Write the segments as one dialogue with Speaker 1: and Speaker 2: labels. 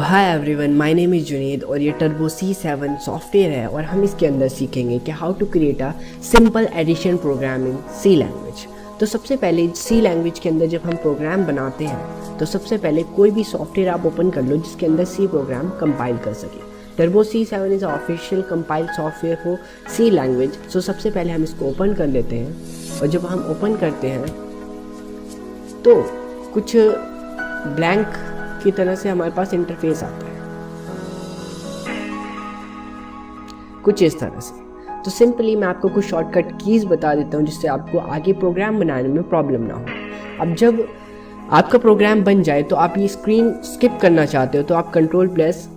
Speaker 1: Hi everyone, my name is Junaid और ये turbo C7 software है और हम इसके अंदर सीखेंगे कि how to create a simple addition program in C language. तो सबसे पहले C लैंग्वेज के अंदर जब हम प्रोग्राम बनाते हैं तो सबसे पहले कोई भी सॉफ्टवेयर आप ओपन कर लो जिसके अंदर C प्रोग्राम कंपाइल कर सके। Turbo C7 is official compile software for C language. So सबसे पहले हम इसको ओपन कर लेते हैं और जब हम ओपन करते हैं तो कुछ ब्लैंक की तरह से हमारे पास इंटरफेस आता है कुछ इस तरह से। तो सिंपली मैं आपको कुछ शॉर्टकट कीज़ बता देता हूँ जिससे आपको आगे प्रोग्राम बनाने में प्रॉब्लम ना हो। अब जब आपका प्रोग्राम बन जाए तो आप ये स्क्रीन स्किप करना चाहते हो तो आप control plus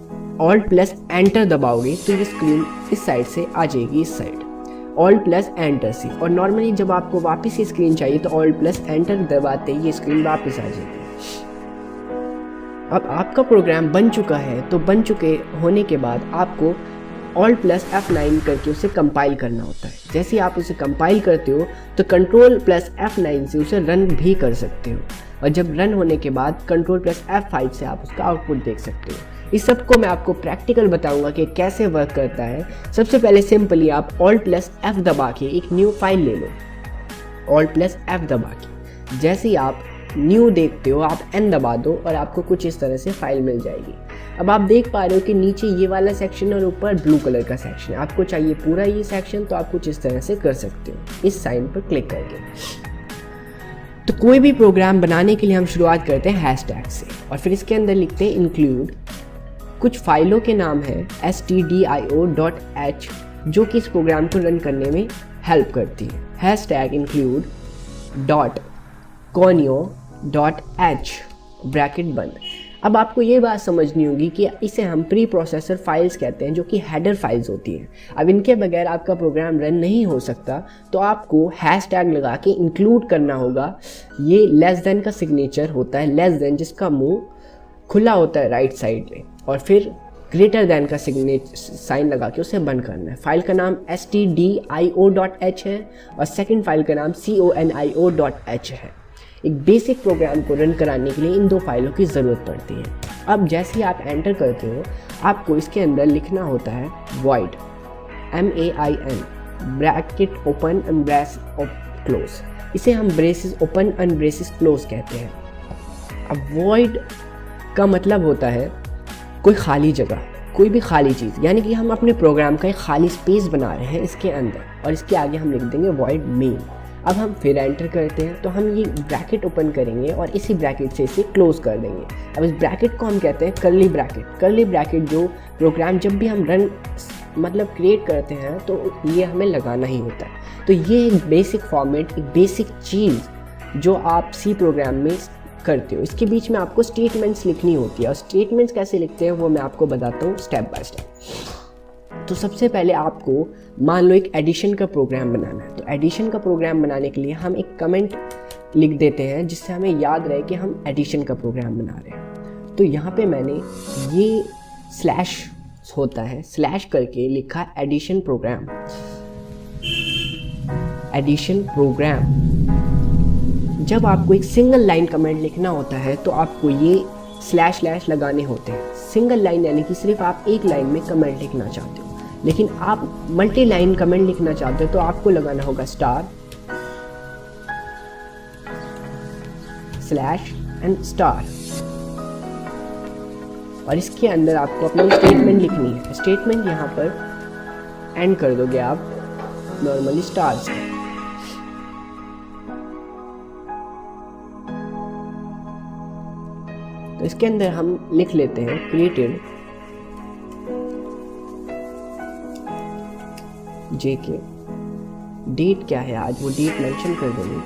Speaker 1: alt plus enter दबाओगे तो ये स्क्रीन इस साइड से आ जाएगी, इस साइड ऑल्ट प्लस एंटर से। और नॉर्मली जब आपको वापस ये स्क्रीन चाहिए तो ऑल्ट प्लस एंटर दबाते ही ये स्क्रीन वापस आ जाएगी। अब आपका प्रोग्राम बन चुका है तो बन चुके होने के बाद आपको ऑल्ट प्लस F9 करके उसे कंपाइल करना होता है। जैसे ही आप उसे कंपाइल करते हो तो कंट्रोल प्लस F9 से उसे रन भी कर सकते हो और जब रन होने के बाद कंट्रोल प्लस F5 से आप उसका आउटपुट देख सकते हो। इस सब को मैं आपको प्रैक्टिकल बताऊंगा कि कैसे वर्क करता है। सबसे पहले सिंपली आप ऑल्ट प्लस F दबा के एक न्यू फाइल ले लो। ऑल्ट प्लस F दबा के जैसे ही आप न्यू देखते हो आप N दबा दो और आपको कुछ इस तरह से फाइल मिल जाएगी। अब आप देख पा रहे हो कि नीचे ये वाला सेक्शन और ऊपर ब्लू कलर का सेक्शन है। आपको चाहिए पूरा ये सेक्शन तो आप कुछ इस तरह से कर सकते हो इस साइन पर क्लिक करके। तो कोई भी प्रोग्राम बनाने के लिए हम शुरुआत करते हैं हैशटैग से और फिर इसके अंदर लिखते हैं इंक्लूड। कुछ फाइलों के नाम है stdio.h जो कि इस प्रोग्राम को रन करने में हेल्प करती है। Hashtag include dot conio.h bracket बंद। अब आपको ये बात समझनी होगी कि इसे हम प्री प्रोसेसर फाइल्स कहते हैं जो कि हेडर फाइल्स होती हैं। अब इनके बगैर आपका प्रोग्राम रन नहीं हो सकता तो आपको हैशटैग लगा के इंक्लूड करना होगा। ये लेस देन का सिग्नेचर होता है, लेस देन जिसका मुंह खुला होता है राइट साइड में, और फिर ग्रेटर देन का साइन लगा के उसे बंद करना है। फाइल का नाम stdio.h है और सेकंड फाइल का नाम conio.h है। एक बेसिक प्रोग्राम को रन कराने के लिए इन दो फाइलों की ज़रूरत पड़ती है। अब जैसे ही आप एंटर करते हो आपको इसके अंदर लिखना होता है void MAIN bracket open and brace close. इसे हम braces open and braces close कहते हैं। अब void का मतलब होता है कोई खाली जगह, कोई भी खाली चीज़, यानी कि हम अपने प्रोग्राम का एक खाली स्पेस बना रहे हैं इसके अंदर और इसके आगे हम लिख देंगे void main। अब हम फिर एंटर करते हैं तो हम ये ब्रैकेट ओपन करेंगे और इसी ब्रैकेट से इसे क्लोज कर देंगे। अब इस ब्रैकेट को हम कहते हैं कर्ली ब्रैकेट। कर्ली ब्रैकेट जो प्रोग्राम जब भी हम रन मतलब क्रिएट करते हैं तो ये हमें लगाना ही होता है। तो ये एक बेसिक फॉर्मेट, एक बेसिक चीज़ जो आप C प्रोग्राम में करते हो। इसके बीच में आपको स्टेटमेंट्स लिखनी होती है और स्टेटमेंट्स कैसे लिखते हैं वो मैं आपको बताता हूँ स्टेप बाय स्टेप। तो सबसे पहले आपको मान लो एक एडिशन का प्रोग्राम बनाना है। तो एडिशन का प्रोग्राम बनाने के लिए हम एक कमेंट लिख देते हैं जिससे हमें याद रहे कि हम एडिशन का प्रोग्राम बना रहे हैं। तो यहाँ पे मैंने ये स्लैश होता है, स्लैश करके लिखा एडिशन प्रोग्राम। एडिशन प्रोग्राम जब आपको एक सिंगल लाइन कमेंट लिखना होता है तो आपको ये स्लैश लैश लगाने होते हैं। सिंगल लाइन यानी कि सिर्फ आप एक लाइन में कमेंट लिखना चाहते हो, लेकिन आप मल्टी लाइन कमेंट लिखना चाहते हो तो आपको लगाना होगा स्टार स्लैश एंड स्टार और इसके अंदर आपको अपनी स्टेटमेंट लिखनी है। स्टेटमेंट यहाँ पर एंड कर दोगे आप नॉर्मली स्टार से। तो इसके अंदर हम लिख लेते हैं क्रिएटेड JK। डेट क्या है आज वो डेट मेंशन कर देंगे।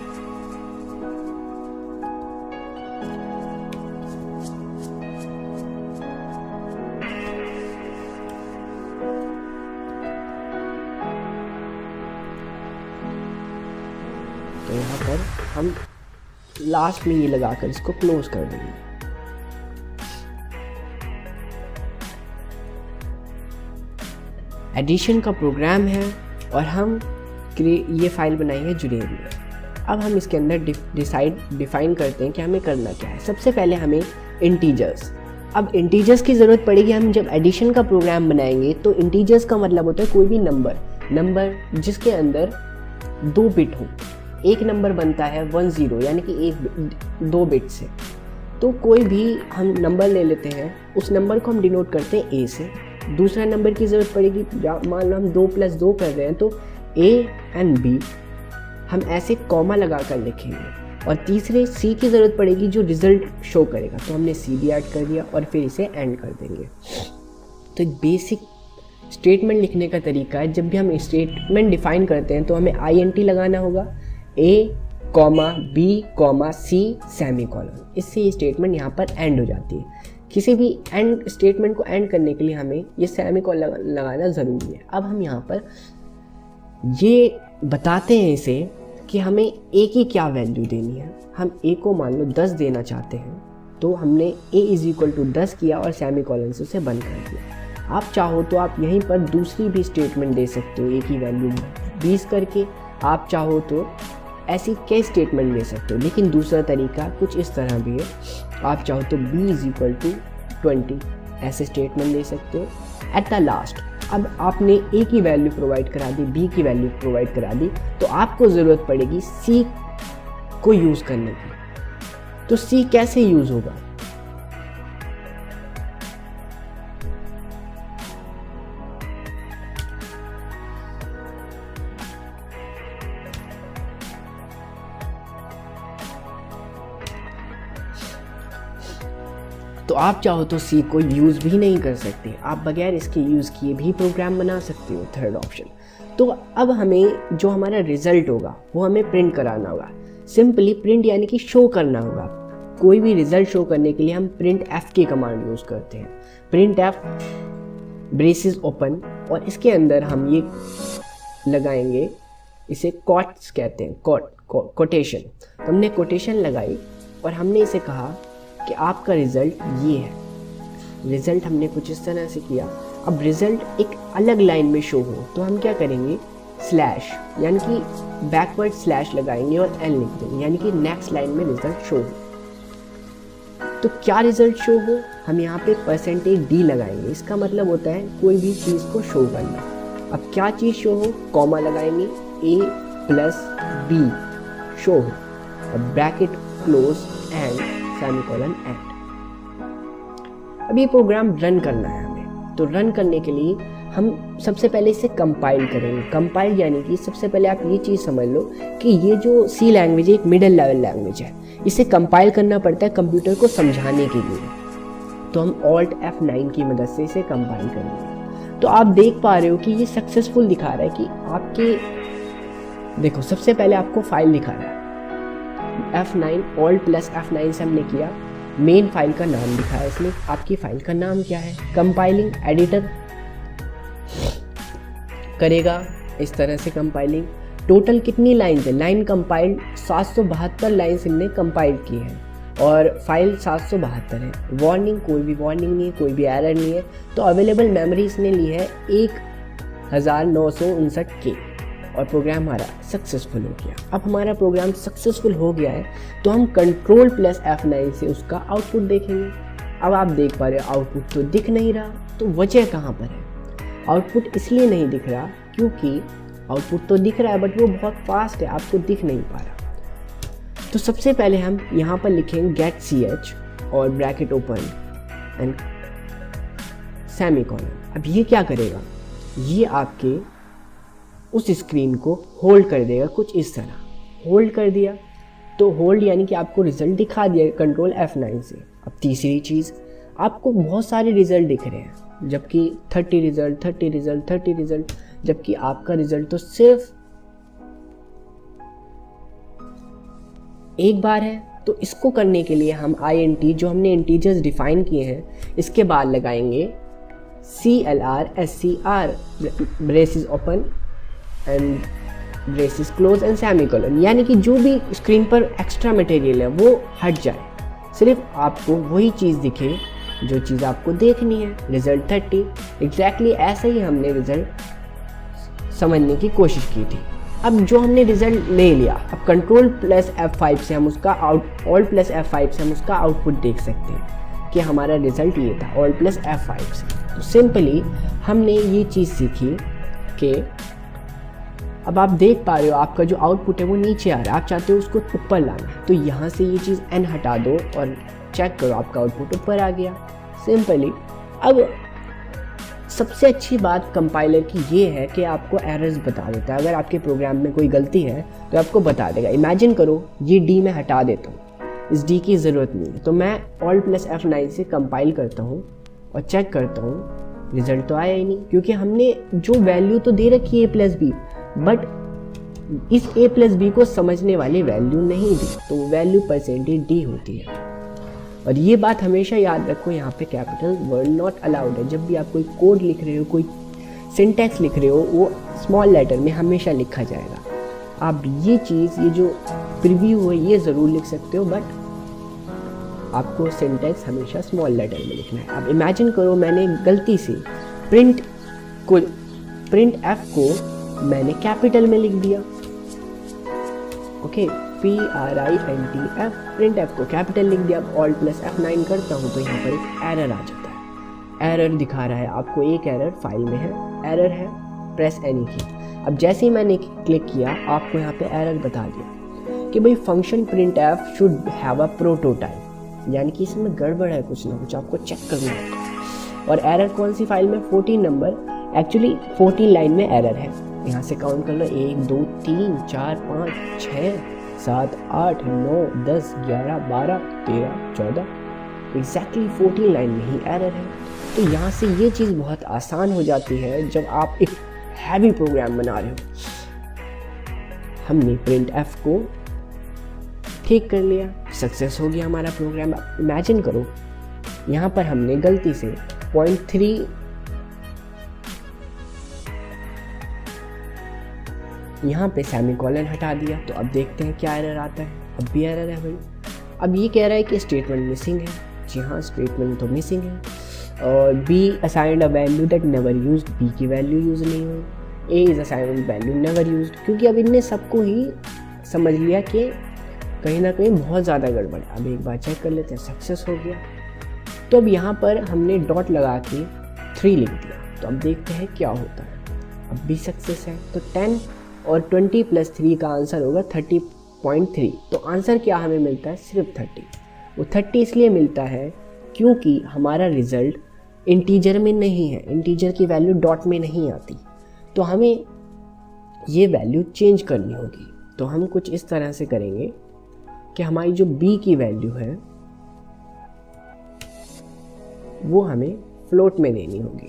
Speaker 1: तो यहाँ पर हम लास्ट में ये लगाकर इसको क्लोज कर देंगे। एडिशन का प्रोग्राम है और हम ये फाइल बनाई है जुनेद में। अब हम इसके अंदर डिफाइन करते हैं कि हमें करना क्या है। सबसे पहले हमें इंटीजर्स अब इंटीजर्स की ज़रूरत पड़ेगी। हम जब एडिशन का प्रोग्राम बनाएंगे तो इंटीजर्स का मतलब होता है कोई भी नंबर जिसके अंदर 2 बिट हो। एक नंबर बनता है 10 यानी कि 2 बिट से। तो कोई भी हम नंबर ले लेते हैं, उस नंबर को हम डिनोट करते हैं ए से। दूसरा नंबर की ज़रूरत पड़ेगी, मान लो हम 2 + 2 कर रहे हैं तो ए एंड बी हम ऐसे कॉमा लगा कर लिखेंगे। और तीसरे सी की ज़रूरत पड़ेगी जो रिज़ल्ट शो करेगा, तो हमने सी भी ऐड कर दिया और फिर इसे एंड कर देंगे। तो एक बेसिक स्टेटमेंट लिखने का तरीका है, जब भी हम स्टेटमेंट डिफाइन करते हैं तो हमें INT लगाना होगा, A, B, C सेमीकोलन। इससे ये स्टेटमेंट यहाँ पर एंड हो जाती है। किसी भी एंड स्टेटमेंट को एंड करने के लिए हमें ये सेमीकोलन लगाना ज़रूरी है। अब हम यहाँ पर ये बताते हैं इसे कि हमें A की क्या वैल्यू देनी है। हम A को मान लो 10 देना चाहते हैं, तो हमने A = 10 किया और सेमीकोलन से उसे बंद कर दिया। आप चाहो तो आप यहीं पर दूसरी भी स्टेटमेंट दे सकते हो, A की वैल्यू 20 करके। आप चाहो तो ऐसी कई स्टेटमेंट दे सकते हो, लेकिन दूसरा तरीका कुछ इस तरह भी है। आप चाहो तो B = 20 ऐसे स्टेटमेंट दे सकते हो। एट द लास्ट अब आपने A की वैल्यू प्रोवाइड करा दी, B की वैल्यू प्रोवाइड करा दी, तो आपको ज़रूरत पड़ेगी C को यूज़ करने की। तो C कैसे यूज़ होगा? तो आप चाहो तो C को यूज़ भी नहीं कर सकते, आप बगैर इसके यूज़ किए भी प्रोग्राम बना सकते हो, थर्ड ऑप्शन। तो अब हमें जो हमारा रिज़ल्ट होगा वो हमें प्रिंट कराना होगा। सिंपली प्रिंट यानी कि शो करना होगा। कोई भी रिज़ल्ट शो करने के लिए हम printf की कमांड यूज़ करते हैं। printf ब्रेसेस ओपन, और इसके अंदर हम ये लगाएंगे, इसे कोट्स कहते हैं, कोटेशन। तो हमने कोटेशन लगाई और हमने इसे कहा कि आपका रिज़ल्ट ये है। रिज़ल्ट हमने कुछ इस तरह से किया। अब रिज़ल्ट एक अलग लाइन में शो हो तो हम क्या करेंगे, स्लैश यानी कि बैकवर्ड स्लैश लगाएंगे और n लिख देंगे, यानी कि नेक्स्ट लाइन में रिज़ल्ट शो हो। तो क्या रिज़ल्ट शो हो, हम यहाँ पे %d लगाएंगे। इसका मतलब होता है कोई भी चीज़ को शो करना। अब क्या चीज़ शो हो, कॉमा लगाएंगे, A + B शो हो, और bracket close and semicolon and. अब ये प्रोग्राम रन करना है हमें। तो रन करने के लिए हम सबसे पहले इसे कंपाइल करेंगे। कंपाइल यानी कि सबसे पहले आप ये चीज़ समझ लो कि ये जो C लैंग्वेज है एक मिडिल लेवल लैंग्वेज है। इसे कंपाइल करना पड़ता है कंप्यूटर को समझाने के लिए। तो हम Alt F9 की मदद से इसे कंपाइल करेंगे। तो आप देख पा रहे हो कि ये सक्सेसफुल दिखा रहा है कि आपके, देखो सबसे पहले आपको फाइल दिखा रहा है F9, Alt + F9 से हमने किया, मेन फाइल का नाम दिखाया इसने। आपकी फाइल का नाम क्या है, कंपाइलिंग एडिटर करेगा इस तरह से कंपाइलिंग। टोटल कितनी लाइन्स है, लाइन कंपाइल्ड 772 लाइन्स इनने कंपाइल की है और फाइल 772 है। वार्निंग, कोई भी वार्निंग नहीं है, कोई भी एरर नहीं है। तो अवेलेबल मेमोरी इसने ली है 1959 के, और प्रोग्राम हमारा सक्सेसफुल हो गया। अब हमारा प्रोग्राम सक्सेसफुल हो गया है तो हम Ctrl + F9 से उसका आउटपुट देखेंगे। अब आप देख पा रहे हो आउटपुट तो दिख नहीं रहा, तो वजह कहाँ पर है? आउटपुट इसलिए नहीं दिख रहा क्योंकि आउटपुट तो दिख रहा है बट वो बहुत फास्ट है, आपको दिख नहीं पा रहा। तो सबसे पहले हम यहाँ पर लिखेंगे get ch और ब्रैकेट ओपन एंड सेमीकोलन। अब ये क्या करेगा, ये आपके उस स्क्रीन को होल्ड कर देगा कुछ इस तरह। होल्ड कर दिया तो होल्ड यानी कि आपको रिज़ल्ट दिखा दिया Ctrl F9 से। अब तीसरी चीज़, आपको बहुत सारे रिज़ल्ट दिख रहे हैं, जबकि 30 रिज़ल्ट, जबकि आपका रिज़ल्ट तो सिर्फ एक बार है। तो इसको करने के लिए हम INT जो हमने इंटीजर्स डिफाइन किए हैं इसके बाद लगाएंगे CLR SCR braces open and braces close and semicolon, यानी कि जो भी स्क्रीन पर एक्स्ट्रा मटेरियल है वो हट जाए, सिर्फ आपको वही चीज़ दिखे जो चीज़ आपको देखनी है। रिज़ल्ट 30, एग्जैक्टली ऐसा ही हमने रिज़ल्ट समझने की कोशिश की थी। अब जो हमने रिज़ल्ट ले लिया, अब Ctrl + F5 से हम उसका Alt + F5 से हम उसका आउटपुट देख सकते हैं। कि हमारा रिजल्ट ये था ऑल प्लस F5 से। तो सिंपली हमने ये चीज़ सीखी कि अब आप देख पा रहे हो आपका जो आउटपुट है वो नीचे आ रहा है, आप चाहते हो उसको ऊपर लाना, तो यहाँ से ये चीज़ n हटा दो और चेक करो आपका आउटपुट ऊपर आ गया सिंपली। अब सबसे अच्छी बात कंपाइलर की ये है कि आपको एरर्स बता देता है। अगर आपके प्रोग्राम में कोई गलती है तो आपको बता देगा। इमेजिन करो ये डी मैं हटा देता हूँ, इस डी की ज़रूरत नहीं है, तो मैं ऑल्ट प्लस F9 से कंपाइल करता हूँ और चेक करता हूँ, रिजल्ट तो आया ही नहीं, क्योंकि हमने जो वैल्यू तो दे रखी है a प्लस बी, बट इस a प्लस बी को समझने वाली वैल्यू नहीं दी, तो वैल्यू परसेंटेज डी होती है। और ये बात हमेशा याद रखो, यहाँ पे कैपिटल वर्ड नॉट अलाउड है। जब भी आप कोई कोड लिख रहे हो, कोई सिंटैक्स लिख रहे हो, वो स्मॉल लेटर में हमेशा लिखा जाएगा। आप ये चीज़, ये जो प्रीव्यू है ये ज़रूर लिख सकते हो, बट आपको सिंटैक्स हमेशा स्मॉल लेटर में लिखना है। अब इमेजिन करो मैंने गलती से प्रिंट F को मैंने कैपिटल में लिख दिया, ओके, PRINTF, प्रिंट F को कैपिटल लिख दिया। अब ऑल्ट प्लस F9 करता हूँ तो यहाँ पर एक एरर आ जाता है, एरर दिखा रहा है आपको, एक एरर फाइल में है, एरर है, प्रेस एनी की। अब जैसे ही मैंने क्लिक किया आपको यहाँ पे एरर बता दिया कि भाई function print F should have a prototype, यानी कि इसमें गड़बड़ है कुछ ना कुछ, आपको चेक करना होगा। और एरर कौन सी फाइल में, 14 नंबर, एक्चुअली 14 लाइन में एरर है। यहाँ से काउंट कर लो, 1 2 3 4 5 6 7 8 9 10 11 12 13 14, एग्जैक्टली 14 लाइन में ही एरर है। तो यहाँ से ये चीज़ बहुत आसान हो जाती है जब आप एक हैवी प्रोग्राम बना रहे हो। हमने प्रिंट F को ठीक कर लिया, सक्सेस हो गया हमारा प्रोग्राम। इमेजिन करो यहाँ पर हमने गलती से 0.3 यहाँ पे सेमीकोलन हटा दिया, तो अब देखते हैं क्या एरर आता है। अब भी एरर है भाई। अब ये कह रहा है कि स्टेटमेंट मिसिंग है। जी हाँ, स्टेटमेंट तो मिसिंग है। और B assigned a value that never used, B की वैल्यू यूज़ नहीं हुई। A is assigned value never used, क्योंकि अब इनने सबको ही समझ लिया कि कहीं ना कहीं बहुत ज़्यादा गड़बड़ है। अब एक बार चेक कर लेते हैं, सक्सेस हो गया। तो अब यहाँ पर हमने डॉट लगा के 3 लिख दिया, तो अब देखते हैं क्या होता है। अब भी सक्सेस है, तो 10 और 20 प्लस 3 का आंसर होगा 30.3। तो आंसर क्या हमें मिलता है, सिर्फ 30। वो 30 इसलिए मिलता है क्योंकि हमारा रिज़ल्ट इंटीजर में नहीं है, इंटीजर की वैल्यू डॉट में नहीं आती, तो हमें ये वैल्यू चेंज करनी होगी। तो हम कुछ इस तरह से करेंगे कि हमारी जो b की वैल्यू है वो हमें फ्लोट में देनी होगी।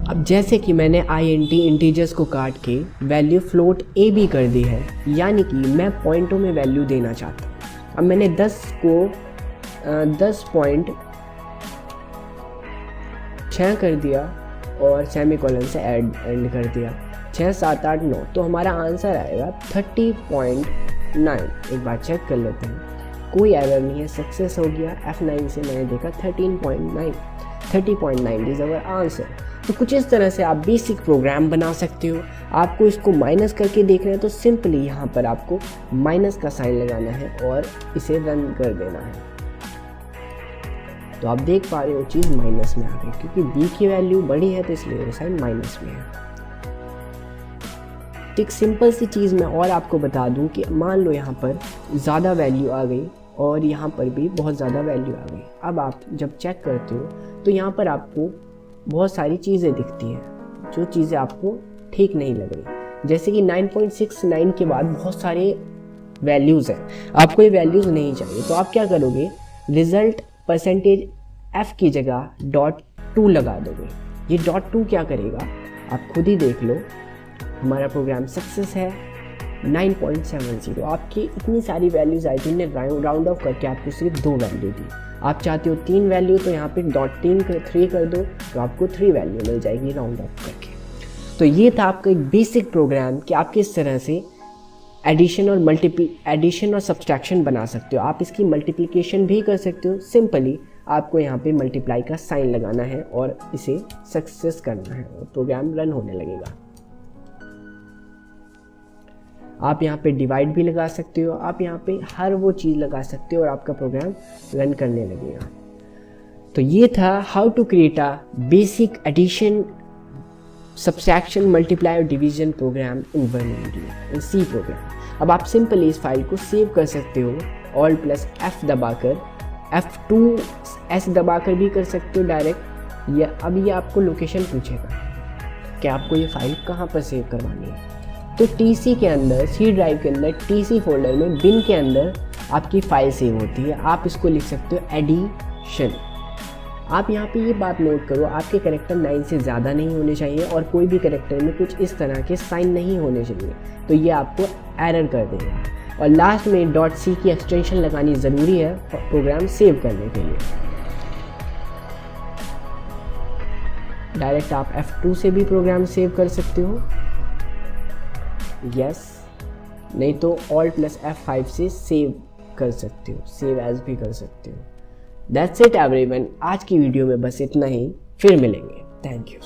Speaker 1: अब जैसे कि मैंने int इंटीजर्स को काट के वैल्यू फ्लोट a b कर दी है, यानी कि मैं पॉइंटों में वैल्यू देना चाहता हूँ। अब मैंने 10 को 10.6 कर दिया और सेमीकोलन से एंड कर दिया, 6 7 8 9, तो हमारा आंसर आएगा 30.9। एक बार चेक कर लेते हैं, कोई एरर नहीं है, सक्सेस हो गया। F9 से मैंने देखा 30.9 इज़ अवर आंसर। तो कुछ इस तरह से आप बेसिक प्रोग्राम बना सकते हो। आपको इसको माइनस करके देख रहे हैं तो सिंपली यहाँ पर आपको माइनस का साइन लगाना है और इसे रन कर देना है। तो आप देख पा रहे हो चीज़ माइनस में आ गई, क्योंकि b की वैल्यू बड़ी है तो इसलिए वो साइन माइनस में है। एक सिंपल सी चीज़ मैं और आपको बता दूं कि मान लो यहाँ पर ज़्यादा वैल्यू आ गई और यहाँ पर भी बहुत ज़्यादा वैल्यू आ गई। अब आप जब चेक करते हो तो यहाँ पर आपको बहुत सारी चीज़ें दिखती हैं, जो चीज़ें आपको ठीक नहीं लग रही। जैसे कि 9.69 के बाद बहुत सारे वैल्यूज़ हैं, आपको ये वैल्यूज़ नहीं चाहिए, तो आप क्या करोगे, रिज़ल्ट परसेंटेज F की जगह .2 लगा दोगे। ये .2 क्या करेगा आप खुद ही देख लो। हमारा प्रोग्राम सक्सेस है। 9.70, आपकी इतनी सारी वैल्यूज़ आई थी, राउंड ऑफ करके आपको सिर्फ 2 वैल्यू दी। आप चाहते हो 3 वैल्यू, तो यहाँ पे .3 कर दो तो आपको 3 वैल्यू मिल जाएगी राउंड ऑफ करके। तो ये था आपका एक बेसिक प्रोग्राम कि आप किस तरह से एडिशन और सब्सट्रैक्शन बना सकते हो। आप इसकी मल्टीप्लिकेशन भी कर सकते हो। सिंपली आपको यहाँ पे मल्टीप्लाई का साइन लगाना है और इसे सक्सेस करना है और प्रोग्राम रन होने लगेगा। आप यहाँ पे डिवाइड भी लगा सकते हो, आप यहाँ पे हर वो चीज़ लगा सकते हो और आपका प्रोग्राम रन करने लगेगा। तो ये था how to create a basic addition, subtraction, multiply और डिवीजन प्रोग्राम इन वर्नलिटी इन सी प्रोग्राम। अब आप सिंपली इस फाइल को सेव कर सकते हो Alt+F दबाकर, F2S दबाकर भी कर सकते हो डायरेक्ट, या अब ये आपको लोकेशन पूछेगा कि आपको ये फाइल कहाँ पर सेव करवानी है। तो TC के अंदर, C ड्राइव के अंदर, TC फोल्डर में बिन के अंदर आपकी फाइल सेव होती है। आप इसको लिख सकते हो एडिशन। आप यहाँ पे ये बात नोट करो, आपके कैरेक्टर 9 से ज़्यादा नहीं होने चाहिए और कोई भी कैरेक्टर में कुछ इस तरह के साइन नहीं होने चाहिए, तो ये आपको एरर कर देगा। और लास्ट में .c की एक्सटेंशन लगानी ज़रूरी है प्रोग्राम सेव करने के लिए। डायरेक्ट आप F2 से भी प्रोग्राम सेव कर सकते हो, यस, नहीं तो Alt+F5 से सेव कर सकते हो, सेव एज भी कर सकते हो। दैट्स इट एवरीवन, आज की वीडियो में बस इतना ही, फिर मिलेंगे। Thank you.